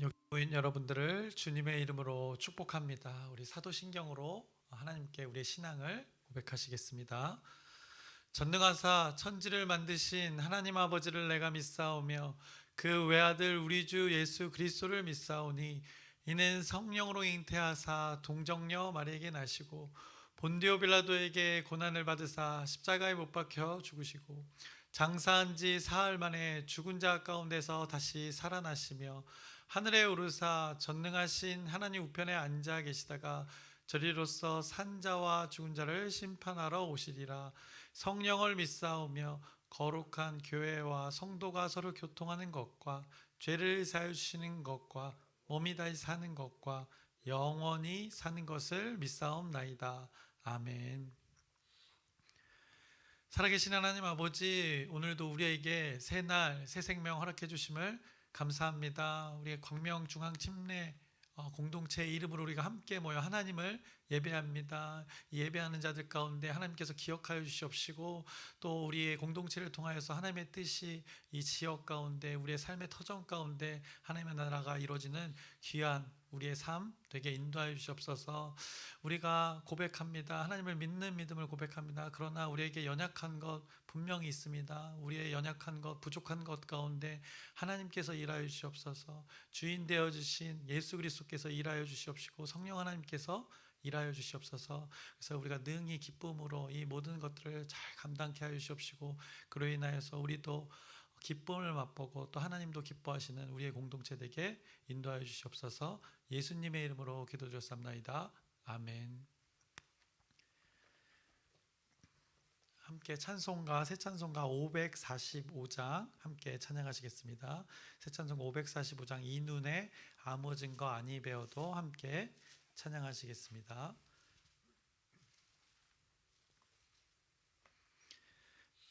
여기 모인 여러분들을 주님의 이름으로 축복합니다. 우리 사도신경으로 하나님께 우리의 신앙을 고백하시겠습니다. 전능하사 천지를 만드신 하나님 아버지를 내가 믿사오며 그 외아들 우리 주 예수 그리스도를 믿사오니 이는 성령으로 잉태하사 동정녀 마리에게 나시고 본디오 빌라도에게 고난을 받으사 십자가에 못 박혀 죽으시고 장사한 지 사흘 만에 죽은 자 가운데서 다시 살아나시며 하늘에 오르사 전능하신 하나님 우편에 앉아 계시다가 저리로서 산 자와 죽은 자를 심판하러 오시리라. 성령을 믿사오며 거룩한 교회와 성도가 서로 교통하는 것과 죄를 사하여 주시는 것과 몸이 다시 사는 것과 영원히 사는 것을 믿사옵나이다. 아멘. 살아계신 하나님 아버지, 오늘도 우리에게 새 날, 새 생명 허락해 주심을 감사합니다. 우리의 광명중앙침례 공동체 이름으로 우리가 함께 모여 하나님을 예배합니다. 예배하는 자들 가운데 하나님께서 기억하여 주시옵시고 또 우리의 공동체를 통하여서 하나님의 뜻이 이 지역 가운데 우리의 삶의 터전 가운데 하나님의 나라가 이루어지는 귀한 우리의 삶 되게 인도하여 주시옵소서. 우리가 고백합니다. 하나님을 믿는 믿음을 고백합니다. 그러나 우리에게 연약한 것 분명히 있습니다. 우리의 연약한 것, 부족한 것 가운데 하나님께서 일하여 주시옵소서. 주인 되어 주신 예수 그리스도께서 일하여 주시옵시고 성령 하나님께서 일하여 주시옵소서. 그래서 우리가 능히 기쁨으로 이 모든 것들을 잘 감당케 하여 주시옵시고 그로 인하여서 우리도 기쁨을 맛보고 또 하나님도 기뻐하시는 우리의 공동체 되게 인도하여 주시옵소서. 예수님의 이름으로 기도드렸사옵나이다. 아멘. 함께 찬송가 새 찬송가 545장 함께 찬양하시겠습니다. 새 찬송가 545장 이 눈에 아무 증거 아니 배워도 함께 찬양하시겠습니다.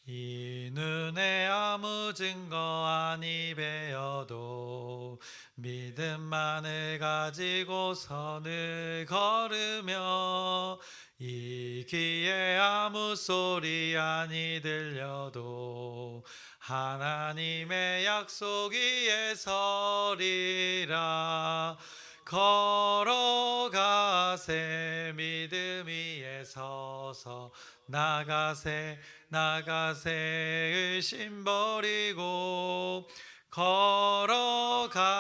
이 눈에 아무 증거 아니 배어도 믿음만을 가지고 선을 걸으며 이 귀에 아무 소리 아니 들려도 하나님의 약속 위에 서리라. 걸어가세 믿음 위에 서서 나가세 의심 버리고 걸어가세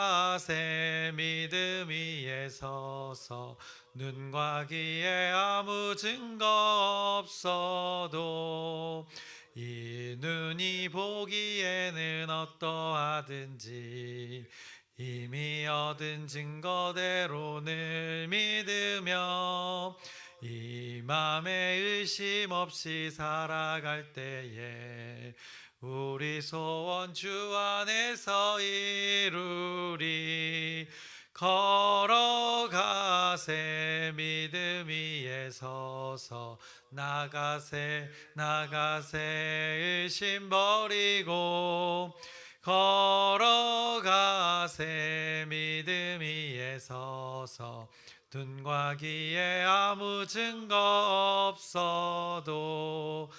믿음 위에 서서 눈과 귀에 아무 증거 없어도 이 눈이 보기에는 어떠하든지 이미 얻은 증거대로 늘 믿으며 이 맘에 의심 없이 살아갈 때에 우리 소원 주 안에서 이루리. 걸어가세 믿음 위에 서서 나가세 의심 버리고 걸어가세 믿음 위에 서서 눈과 귀에 아무 증거 없어도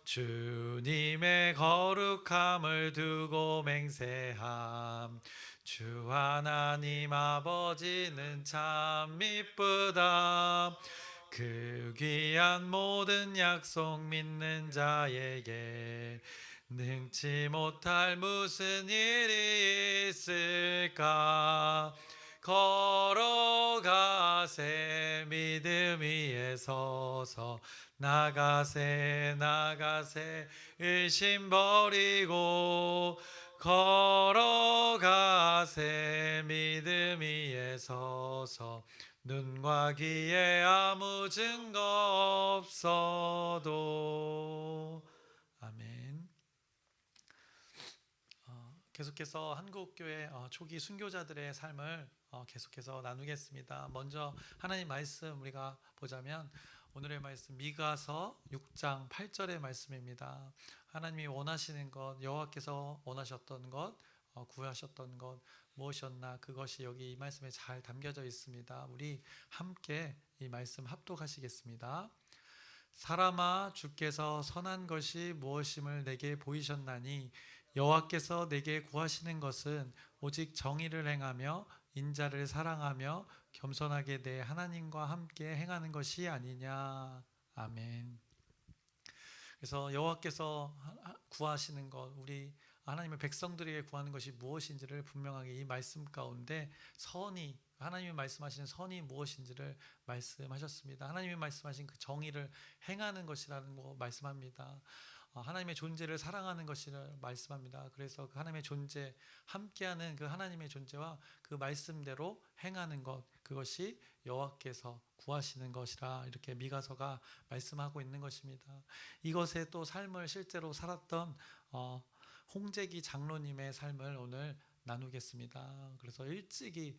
주님의 거룩함을 두고 맹세함. 주 하나님 아버지는 참 미쁘다. 그 귀한 모든 약속 믿는 자에게 능치 못할 무슨 일이 있을까. 걸어가세 믿음 위에 서서 나가세 의심 버리고 걸어가세 믿음 위에 서서 눈과 귀에 아무 증거 없어도. 아멘. 계속해서 한국교회 초기 순교자들의 삶을 계속해서 나누겠습니다. 먼저 하나님 말씀 우리가 보자면 오늘의 말씀 미가서 6장 8절의 말씀입니다. 하나님이 원하시는 것, 여호와께서 원하셨던 것, 구하셨던 것 무엇이었나 그것이 여기 이 말씀에 잘 담겨져 있습니다. 우리 함께 이 말씀 합독하시겠습니다. 사람아 주께서 선한 것이 무엇임을 내게 보이셨나니 여호와께서 내게 구하시는 것은 오직 정의를 행하며 인자를 사랑하며 겸손하게 내 하나님과 함께 행하는 것이 아니냐. 아멘. 그래서 여호와께서 구하시는 것, 우리 하나님의 백성들에게 구하는 것이 무엇인지를 분명하게 이 말씀 가운데 선이, 하나님이 말씀하시는 선이 무엇인지를 말씀하셨습니다. 하나님이 말씀하신 그 정의를 행하는 것이라는 거 말씀합니다. 하나님의 존재를 사랑하는 것이라 말씀합니다. 그래서 그 하나님의 존재, 함께하는 그 하나님의 존재와 그 말씀대로 행하는 것, 그것이 여호와께서 구하시는 것이라 이렇게 미가서가 말씀하고 있는 것입니다. 이것에 또 삶을 실제로 살았던 홍재기 장로님의 삶을 오늘 나누겠습니다. 그래서 일찍이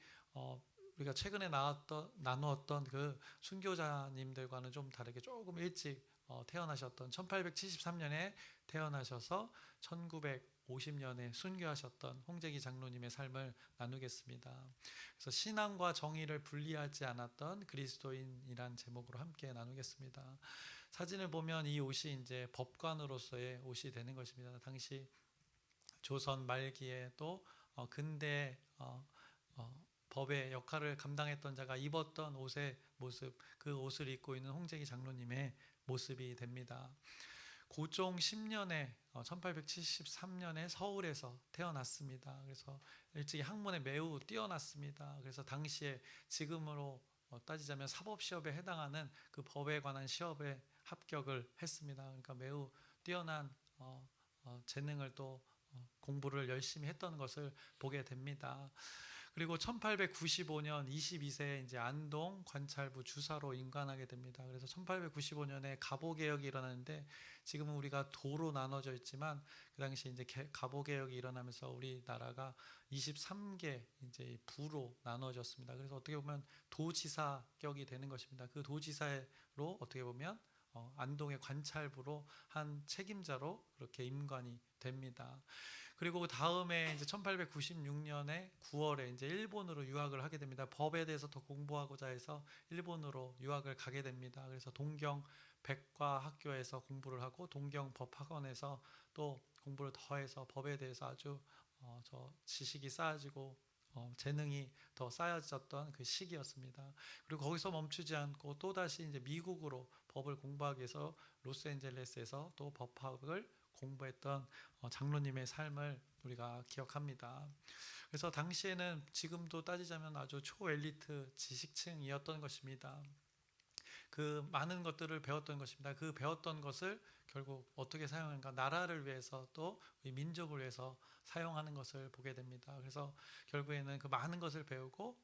우리가 최근에 나누었던 그 순교자님들과는 좀 다르게 조금 일찍 태어나셨던 1873년에 태어나셔서 1950년에 순교하셨던 홍재기 장로님의 삶을 나누겠습니다. 그래서 신앙과 정의를 분리하지 않았던 그리스도인이란 제목으로 함께 나누겠습니다. 사진을 보면 이 옷이 이제 법관으로서의 옷이 되는 것입니다. 당시 조선 말기에 또 근대 법의 역할을 감당했던 자가 입었던 옷의 모습, 그 옷을 입고 있는 홍재기 장로님의 모습이 됩니다. 고종 10년에 1873년에 서울에서 태어났습니다. 그래서 일찍이 학문에 매우 뛰어났습니다. 그래서 당시에 지금으로 따지자면 사법시험에 해당하는 그 법에 관한 시험에 합격을 했습니다. 그러니까 매우 뛰어난 재능을 또 공부를 열심히 했던 것을 보게 됩니다. 그리고 1895년 22세에 이제 안동 관찰부 주사로 임관하게 됩니다. 그래서 1895년에 갑오개혁이 일어나는데 지금은 우리가 도로 나눠져 있지만 그 당시 이제 갑오개혁이 일어나면서 우리나라가 23개 이제 부로 나눠졌습니다. 그래서 어떻게 보면 도지사격이 되는 것입니다. 그 도지사로 어떻게 보면 안동의 관찰부로 한 책임자로 그렇게 임관이 됩니다. 그리고 그 다음에 이제 1896년에 9월에 이제 일본으로 유학을 하게 됩니다. 법에 대해서 더 공부하고자 해서 일본으로 유학을 가게 됩니다. 그래서 동경 백과학교에서 공부를 하고 동경 법학원에서 또 공부를 더해서 법에 대해서 아주 지식이 쌓아지고 재능이 더 쌓여졌던 그 시기였습니다. 그리고 거기서 멈추지 않고 또 다시 이제 미국으로 법을 공부하기 위해서 로스앤젤레스에서 또 법학을 공부했던 장로님의 삶을 우리가 기억합니다. 그래서 당시에는 지금도 따지자면 아주 초엘리트 지식층이었던 것입니다. 그 많은 것들을 배웠던 것입니다. 그 배웠던 것을 결국 어떻게 사용하는가, 나라를 위해서 또 민족을 위해서 사용하는 것을 보게 됩니다. 그래서 결국에는 그 많은 것을 배우고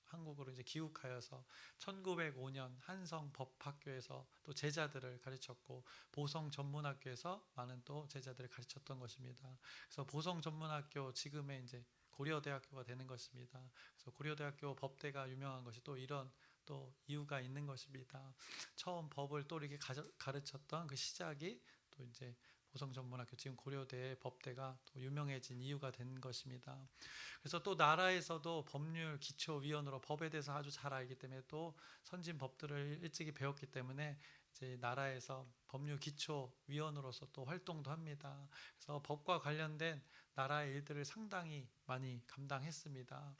한국으로 이제 귀국하여서 1905년 한성 법학교에서 또 제자들을 가르쳤고 보성 전문학교에서 많은 또 제자들을 가르쳤던 것입니다. 그래서 보성 전문학교 지금의 이제 고려대학교가 되는 것입니다. 그래서 고려대학교 법대가 유명한 것이 또 이런 또 이유가 있는 것입니다. 처음 법을 또 이렇게 가르쳤던 그 시작이 또 이제 보성전문학교 지금 고려대 법대가 또 유명해진 이유가 된 것입니다. 그래서 또 나라에서도 법률 기초위원으로 법에 대해서 아주 잘 알기 때문에 또 선진 법들을 일찍이 배웠기 때문에 이제 나라에서 법률 기초위원으로서 또 활동도 합니다. 그래서 법과 관련된 나라의 일들을 상당히 많이 감당했습니다.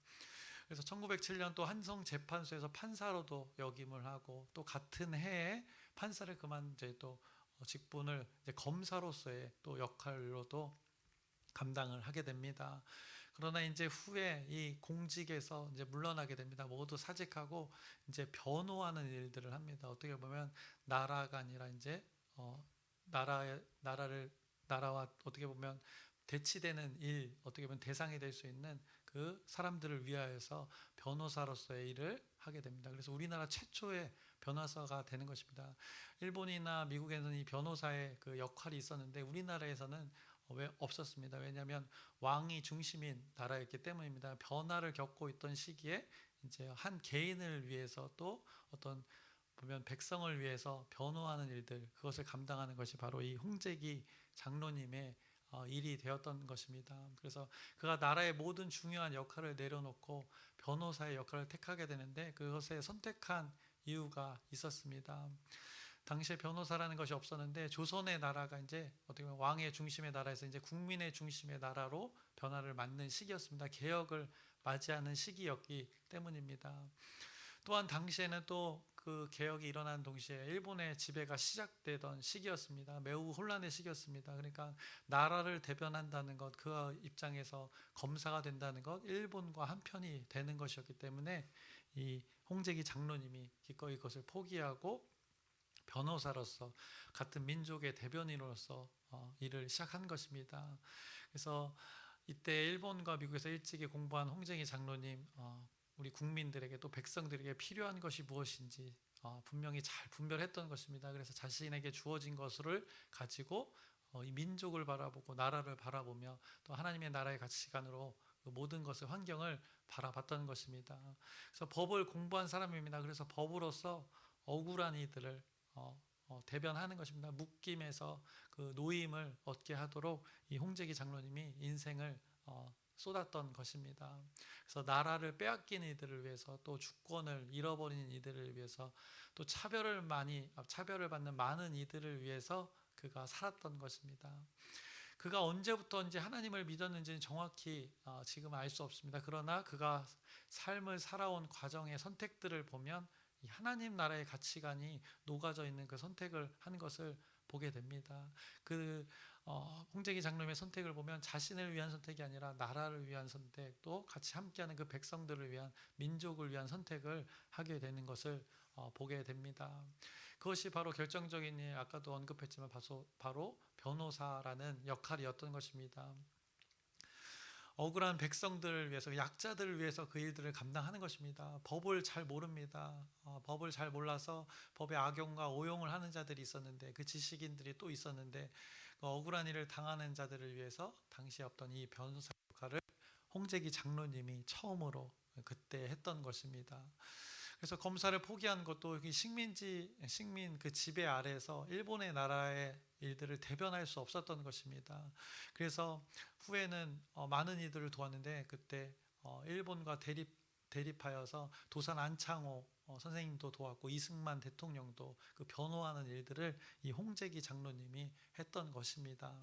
그래서 1907년 또 한성재판소에서 판사로도 역임을 하고 또 같은 해에 판사를 그만 이제 또 직분을 이제 검사로서의 또 역할로도 감당을 하게 됩니다. 그러나 이제 후에 이 공직에서 이제 물러나게 됩니다. 모두 사직하고 이제 변호하는 일들을 합니다. 어떻게 보면 나라가 아니라 이제 나라와 어떻게 보면 대치되는 일, 어떻게 보면 대상이 될 수 있는 그 사람들을 위하여서 변호사로서의 일을 하게 됩니다. 그래서 우리나라 최초의 변호사가 되는 것입니다. 일본이나 미국에는 이 변호사의 그 역할이 있었는데 우리나라에서는 왜 없었습니다. 왜냐하면 왕이 중심인 나라였기 때문입니다. 변화를 겪고 있던 시기에 이제 한 개인을 위해서 또 어떤 보면 백성을 위해서 변호하는 일들, 그것을 감당하는 것이 바로 이 홍재기 장로님의 일이 되었던 것입니다. 그래서 그가 나라의 모든 중요한 역할을 내려놓고 변호사의 역할을 택하게 되는데 그것에 선택한 이유가 있었습니다. 당시에 변호사라는 것이 없었는데 조선의 나라가 이제 어떻게 보면 왕의 중심의 나라에서 이제 국민의 중심의 나라로 변화를 맞는 시기였습니다. 개혁을 맞이하는 시기였기 때문입니다. 또한 당시에는 또 그 개혁이 일어난 동시에 일본의 지배가 시작되던 시기였습니다. 매우 혼란의 시기였습니다. 그러니까 나라를 대변한다는 것, 그 입장에서 검사가 된다는 것, 일본과 한편이 되는 것이었기 때문에 이 홍재기 장로님이 기꺼이 그것을 포기하고 변호사로서 같은 민족의 대변인으로서 일을 시작한 것입니다. 그래서 이때 일본과 미국에서 일찍이 공부한 홍재기 장로님, 우리 국민들에게 또 백성들에게 필요한 것이 무엇인지 분명히 잘 분별했던 것입니다. 그래서 자신에게 주어진 것을 가지고 이 민족을 바라보고 나라를 바라보며 또 하나님의 나라의 가치관으로 그 모든 것을 환경을 바라봤던 것입니다. 그래서 법을 공부한 사람입니다. 그래서 법으로서 억울한 이들을 대변하는 것입니다. 묶임에서 그 노임을 얻게 하도록 이 홍재기 장로님이 인생을 쏟았던 것입니다. 그래서 나라를 빼앗긴 이들을 위해서 또 주권을 잃어버린 이들을 위해서 또 차별을 받는 많은 이들을 위해서 그가 살았던 것입니다. 그가 언제부터인지 하나님을 믿었는지는 정확히 지금 알 수 없습니다. 그러나 그가 삶을 살아온 과정의 선택들을 보면 이 하나님 나라의 가치관이 녹아져 있는 그 선택을 한 것을 보게 됩니다. 그 홍재기 장로님의 선택을 보면 자신을 위한 선택이 아니라 나라를 위한 선택, 또 같이 함께하는 그 백성들을 위한, 민족을 위한 선택을 하게 되는 것을 보게 됩니다. 그것이 바로 결정적인 일, 아까도 언급했지만 바로 변호사라는 역할이었던 것입니다. 억울한 백성들을 위해서, 약자들을 위해서 그 일들을 감당하는 것입니다. 법을 잘 모릅니다. 법을 잘 몰라서 법의 악용과 오용을 하는 자들이 있었는데, 그 지식인들이 또 있었는데, 그 억울한 일을 당하는 자들을 위해서 당시에 없던 이 변호사 역할을 홍재기 장로님이 처음으로 그때 했던 것입니다. 그래서 검사를 포기한 것도 식민 그 지배 아래에서 일본의 나라의 일들을 대변할 수 없었던 것입니다. 그래서 후에는 많은 이들을 도왔는데, 그때 일본과 대립하여서 도산 안창호 선생님도 도왔고 이승만 대통령도 그 변호하는 일들을 이 홍재기 장로님이 했던 것입니다.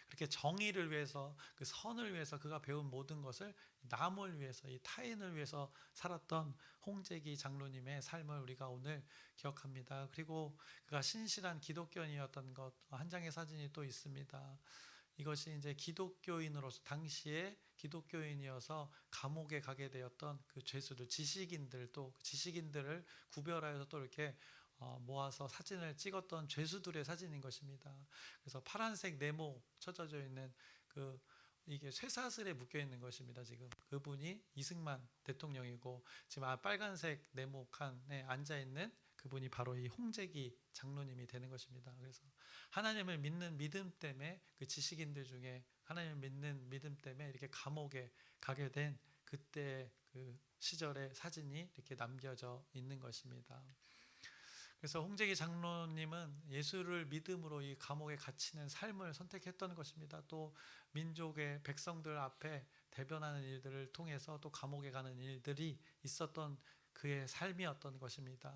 그렇게 정의를 위해서, 그 선을 위해서 그가 배운 모든 것을 남을 위해서, 이 타인을 위해서 살았던 홍재기 장로님의 삶을 우리가 오늘 기억합니다. 그리고 그가 신실한 기독교인이었던 것, 한 장의 사진이 또 있습니다. 이것이 이제 기독교인으로서, 당시에 기독교인이어서 감옥에 가게 되었던 그 죄수들, 지식인들, 또 지식인들을 구별하여서 또 이렇게 모아서 사진을 찍었던 죄수들의 사진인 것입니다. 그래서 파란색 네모 쳐져져 있는 이게 쇠사슬에 묶여 있는 것입니다. 지금 그분이 이승만 대통령이고, 지금 빨간색 네모칸에 앉아 있는 그분이 바로 이 홍재기 장로님이 되는 것입니다. 그래서 하나님을 믿는 믿음 때문에, 그 지식인들 중에 하나님을 믿는 믿음 때문에 이렇게 감옥에 가게 된 그때 그 시절의 사진이 이렇게 남겨져 있는 것입니다. 그래서 홍재기 장로님은 예수를 믿음으로 이 감옥에 갇히는 삶을 선택했던 것입니다. 또 민족의 백성들 앞에 대변하는 일들을 통해서 또 감옥에 가는 일들이 있었던 그의 삶이었던 것입니다.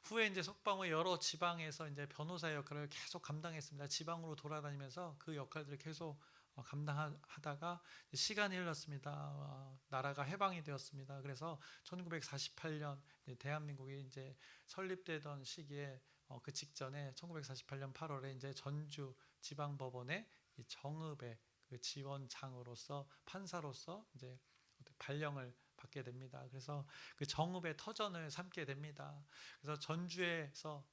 후에 이제 석방의 여러 지방에서 이제 변호사 역할을 계속 감당했습니다. 지방으로 돌아다니면서 그 역할들을 계속 감당하다가 시간이 흘렀습니다. 나라가 해방이 되었습니다. 그래서 1948년 대한민국이 이제 설립되던 시기에 그 직전에 1948년 8월에 이제 전주 지방법원의 정읍의 그 지원장으로서, 판사로서 이제 발령을 받게 됩니다. 그래서 그 정읍의 터전을 삼게 됩니다. 그래서 전주에서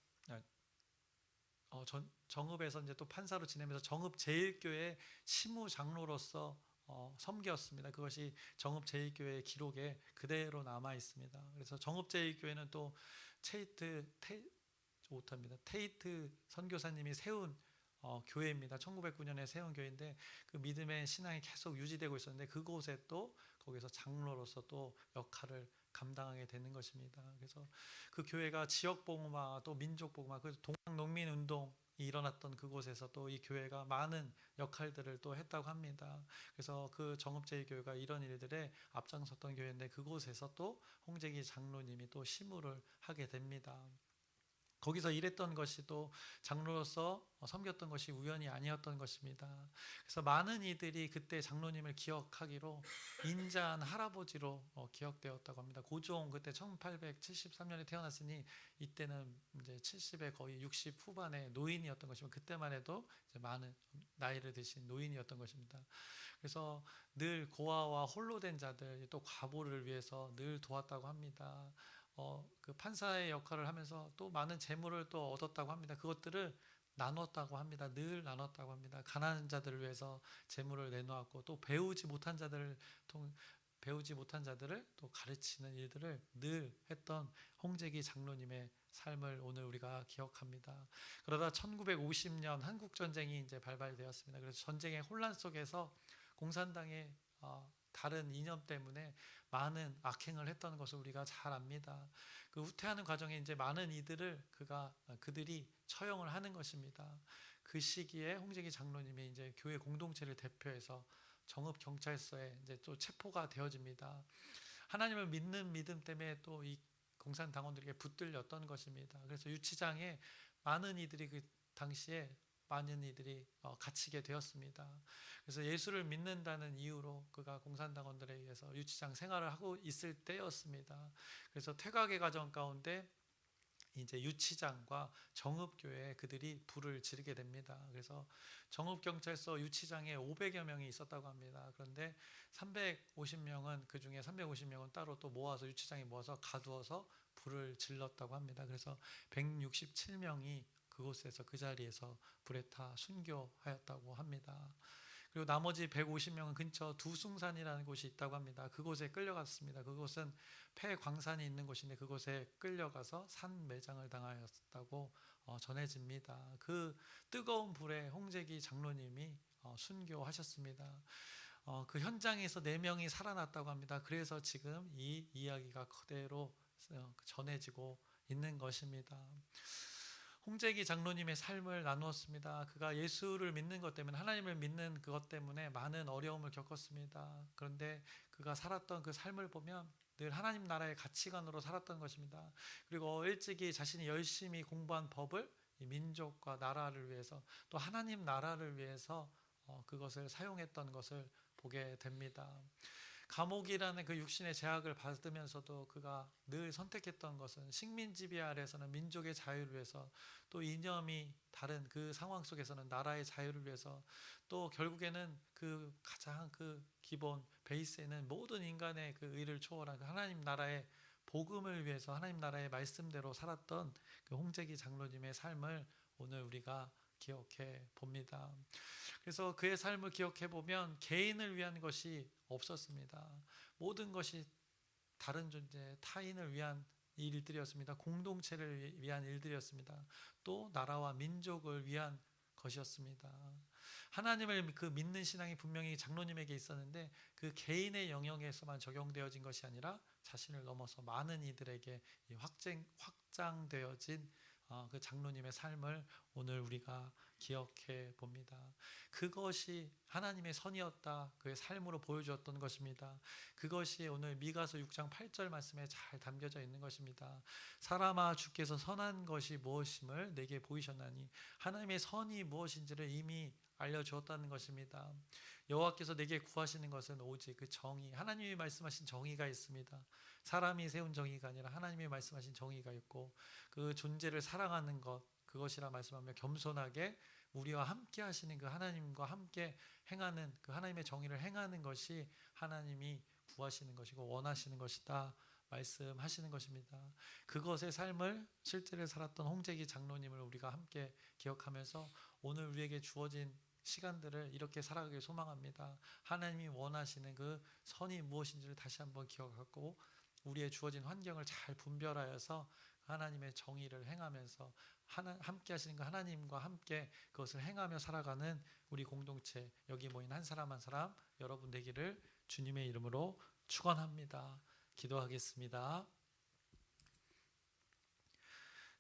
정읍에서 이제 또 판사로 지내면서 정읍 제일교회 시무장로로서 섬겼습니다. 그것이 정읍 제일교회의 기록에 그대로 남아 있습니다. 그래서 정읍 제일교회는 또 테이트 선교사님이 세운 교회입니다. 1909년에 세운 교회인데, 그 믿음의 신앙이 계속 유지되고 있었는데, 그곳에 또 거기서 장로로서 또 역할을 감당하게 되는 것입니다. 그래서 그 교회가 지역 복음화, 또 민족 복음화, 그 동학 농민 운동이 일어났던 그곳에서 또 이 교회가 많은 역할들을 또 했다고 합니다. 그래서 그 정읍제일교회가 이런 일들에 앞장섰던 교회인데, 그곳에서 또 홍재기 장로님이 또 시무를 하게 됩니다. 거기서 일했던 것이 또 장로로서 섬겼던 것이 우연이 아니었던 것입니다. 그래서 많은 이들이 그때 장로님을 기억하기로 인자한 할아버지로 기억되었다고 합니다. 고종 그때 1873년에 태어났으니 이때는 이제 70에 거의 60 후반의 노인이었던 것이면 그때만 해도 이제 많은 나이를 드신 노인이었던 것입니다. 그래서 늘 고아와 홀로 된 자들 또 과부를 위해서 늘 도왔다고 합니다. 그 판사의 역할을 하면서 또 많은 재물을 또 얻었다고 합니다. 그것들을 나눴다고 합니다. 늘 나눴다고 합니다. 가난한 자들을 위해서 재물을 내놓았고 또 배우지 못한 자들을 또 가르치는 일들을 늘 했던 홍재기 장로님의 삶을 오늘 우리가 기억합니다. 그러다 1950년 한국 전쟁이 이제 발발되었습니다. 그래서 전쟁의 혼란 속에서 공산당의 다른 이념 때문에 많은 악행을 했던 것을 우리가 잘 압니다. 그 후퇴하는 과정에 이제 많은 이들을 그들이 처형을 하는 것입니다. 그 시기에 홍재기 장로님이 이제 교회 공동체를 대표해서 정읍 경찰서에 이제 또 체포가 되어집니다. 하나님을 믿는 믿음 때문에 또 이 공산당원들에게 붙들렸던 것입니다. 그래서 유치장에 많은 이들이 그 당시에 많은 이들이 갇히게 되었습니다. 그래서 예수를 믿는다는 이유로 그가 공산당원들에 의해서 유치장 생활을 하고 있을 때였습니다. 그래서 퇴각의 과정 가운데 이제 유치장과 정읍교회에 그들이 불을 지르게 됩니다. 그래서 정읍경찰서 유치장에 500여 명이 있었다고 합니다. 그런데 350명은 그 중에 350명은 따로 또 모아서 유치장에 모아서 가두어서 불을 질렀다고 합니다. 그래서 167명이 그곳에서 그 자리에서 불에 타 순교하였다고 합니다. 그리고 나머지 150명은 근처 두숭산이라는 곳이 있다고 합니다. 그곳에 끌려갔습니다. 그곳은 폐광산이 있는 곳인데 그곳에 끌려가서 산매장을 당하였다고 전해집니다. 그 뜨거운 불에 홍재기 장로님이 순교하셨습니다. 그 현장에서 4명이 살아났다고 합니다. 그래서 지금 이 이야기가 그대로 전해지고 있는 것입니다. 홍재기 장로님의 삶을 나누었습니다. 그가 예수를 믿는 것 때문에 하나님을 믿는 그것 때문에 많은 어려움을 겪었습니다. 그런데 그가 살았던 그 삶을 보면 늘 하나님 나라의 가치관으로 살았던 것입니다. 그리고 일찍이 자신이 열심히 공부한 법을 이 민족과 나라를 위해서 또 하나님 나라를 위해서 그것을 사용했던 것을 보게 됩니다. 감옥이라는 그 육신의 제약을 받으면서도 그가 늘 선택했던 것은 식민지배 아래에서는 민족의 자유를 위해서 또 이념이 다른 그 상황 속에서는 나라의 자유를 위해서 또 결국에는 그 가장 그 기본 베이스에는 모든 인간의 그 의를 초월한 그 하나님 나라의 복음을 위해서 하나님 나라의 말씀대로 살았던 그 홍재기 장로님의 삶을 오늘 우리가 기억해 봅니다. 그래서 그의 삶을 기억해 보면 개인을 위한 것이 없었습니다. 모든 것이 다른 존재, 타인을 위한 일들이었습니다. 공동체를 위한 일들이었습니다. 또 나라와 민족을 위한 것이었습니다. 하나님을 그 믿는 신앙이 분명히 장로님에게 있었는데 그 개인의 영역에서만 적용되어진 것이 아니라 자신을 넘어서 많은 이들에게 확장되어진 그 장로님의 삶을 오늘 우리가 기억해 봅니다. 그것이 하나님의 선이었다. 그의 삶으로 보여주었던 것입니다. 그것이 오늘 미가서 6장 8절 말씀에 잘 담겨져 있는 것입니다. 사람아 주께서 선한 것이 무엇임을 내게 보이셨나니 하나님의 선이 무엇인지를 이미 알려주었다는 것입니다. 여호와께서 내게 구하시는 것은 오직 그 정의, 하나님이 말씀하신 정의가 있습니다. 사람이 세운 정의가 아니라 하나님이 말씀하신 정의가 있고 그 존재를 사랑하는 것, 그것이라 말씀하며 겸손하게 우리와 함께 하시는 그 하나님과 함께 행하는 그 하나님의 정의를 행하는 것이 하나님이 구하시는 것이고 원하시는 것이다 말씀하시는 것입니다. 그것의 삶을 실제로 살았던 홍재기 장로님을 우리가 함께 기억하면서 오늘 우리에게 주어진 시간들을 이렇게 살아가길 소망합니다. 하나님이 원하시는 그 선이 무엇인지를 다시 한번 기억하고 우리의 주어진 환경을 잘 분별하여서 하나님의 정의를 행하면서 함께 하시는 그 하나님과 함께 그것을 행하며 살아가는 우리 공동체 여기 모인 한 사람 한 사람 여러분 되기를 주님의 이름으로 축원합니다. 기도하겠습니다.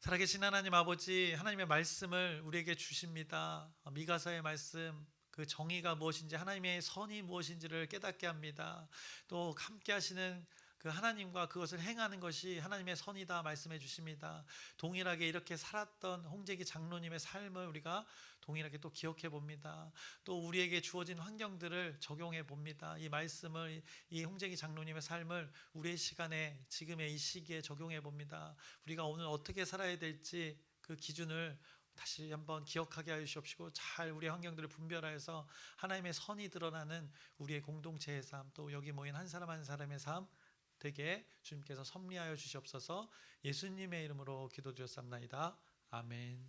살아계신 하나님 아버지, 하나님의 말씀을 우리에게 주십니다. 미가서의 말씀, 그 정의가 무엇인지 하나님의 선이 무엇인지를 깨닫게 합니다. 또 함께 하시는 그 하나님과 그것을 행하는 것이 하나님의 선이다 말씀해 주십니다. 동일하게 이렇게 살았던 홍재기 장로님의 삶을 우리가 동일하게 또 기억해 봅니다. 또 우리에게 주어진 환경들을 적용해 봅니다. 이 말씀을, 이 홍재기 장로님의 삶을 우리의 시간에, 지금의 이 시기에 적용해 봅니다. 우리가 오늘 어떻게 살아야 될지 그 기준을 다시 한번 기억하게 하여 주시옵시고, 잘 우리의 환경들을 분별하여서 하나님의 선이 드러나는 우리의 공동체의 삶, 또 여기 모인 한 사람 한 사람의 삶 되게 주님께서 섭리하여 주시옵소서. 예수님의 이름으로 기도드렸사옵나이다. 아멘.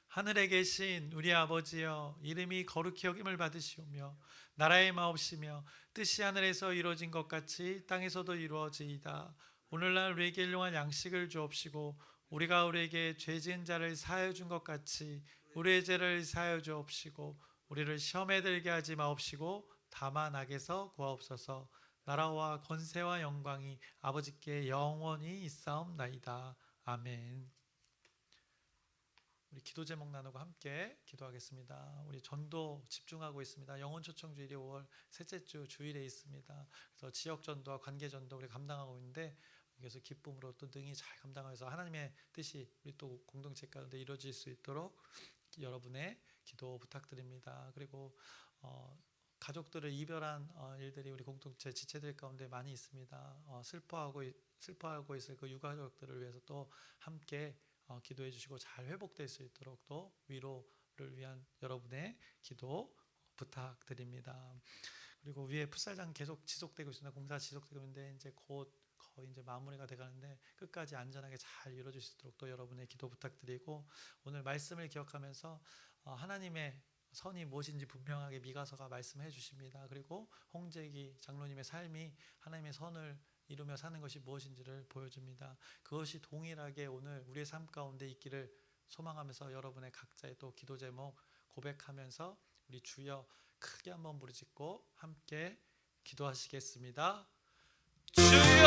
하늘에 계신 우리 아버지여, 이름이 거룩히 여김을 받으시오며 나라의 마옵시며 뜻이 하늘에서 이루어진 것 같이 땅에서도 이루어지이다. 오늘날 우리에게 일용할 양식을 주옵시고, 우리가 우리에게 죄 지은 자를 사하여 준 것 같이 우리의 죄를 사하여 주옵시고, 우리를 시험에 들게 하지 마옵시고 다만 악에서 구하옵소서. 나라와 권세와 영광이 아버지께 영원히 있사옵나이다. 아멘. 우리 기도 제목 나누고 함께 기도하겠습니다. 우리 전도 집중하고 있습니다. 영혼 초청 주일이 5월 셋째 주 주일에 있습니다. 그래서 지역 전도와 관계 전도 우리 감당하고 있는데, 그래서 기쁨으로 또 능히 잘 감당해서 하나님의 뜻이 우리 또 공동체 가운데 이루어질 수 있도록 여러분의 기도 부탁드립니다. 그리고 가족들을 이별한 일들이 우리 공동체 지체들 가운데 많이 있습니다. 슬퍼하고 있을 그 유가족들을 위해서 또 함께 기도해 주시고 잘 회복될 수 있도록 또 위로를 위한 여러분의 기도 부탁드립니다. 그리고 위에 풋살장 계속 지속되고 있습니다. 공사 지속되고 있는데 이제 곧 거의 이제 마무리가 돼가는데 끝까지 안전하게 잘 이루어질 수 있도록 또 여러분의 기도 부탁드리고, 오늘 말씀을 기억하면서 하나님의 선이 무엇인지 분명하게 미가서가 말씀해 주십니다. 그리고 홍재기 장로님의 삶이 하나님의 선을 이루며 사는 것이 무엇인지를 보여줍니다. 그것이 동일하게 오늘 우리의 삶 가운데 있기를 소망하면서 여러분의 각자의 또 기도 제목 고백하면서 우리 주여 크게 한번 부르짖고 함께 기도하시겠습니다. 주여!